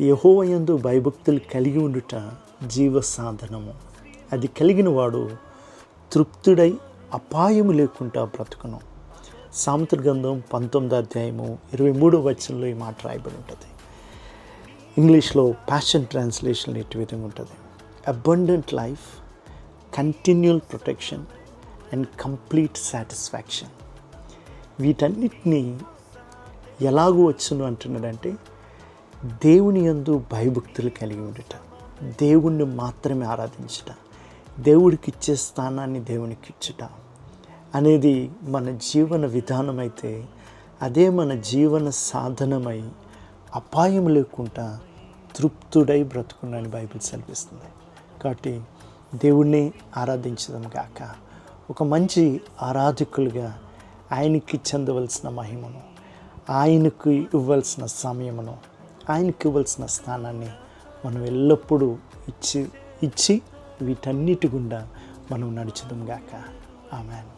యెహోవా యందు భయభక్తులు కలిగి ఉండుట జీవ సాధనము. అది కలిగిన వాడు తృప్తుడై అపాయము లేకుండా బ్రతుకును. సామెతల గ్రంథం 19:23 ఈ మాట రాయబడి ఉంటుంది. ఇంగ్లీష్లో ప్యాషన్ ట్రాన్స్లేషన్ ఇటు విధంగా ఉంటుంది: abundant life, continual protection and complete satisfaction. వీటన్నిటినీ ఎలాగూ వచ్చును అంటున్నాడంటే, దేవుని యందు భయభక్తులు కలిగి ఉండుట, దేవుణ్ణి మాత్రమే ఆరాధించుట, దేవుడికి ఇచ్చే స్థానాన్ని దేవునికి ఇచ్చుట అనేది మన జీవన విధానం అయితే, అదే మన జీవన సాధనమై అపాయం లేకుండా తృప్తుడై బ్రతుకునని బైబిల్ సెలవిస్తుంది. కాబట్టి దేవుణ్ణి ఆరాధించడం గాక, ఒక మంచి ఆరాధకులుగా ఆయనకి చెందవలసిన మహిమను, ఆయనకు ఇవ్వాల్సిన సమయమును, ఆయనకి ఇవ్వాల్సిన స్థానాన్ని మనం ఎల్లప్పుడూ ఇచ్చి వీటన్నిటి గుండా మనం నడుచుదాం గాక. ఆమేన్.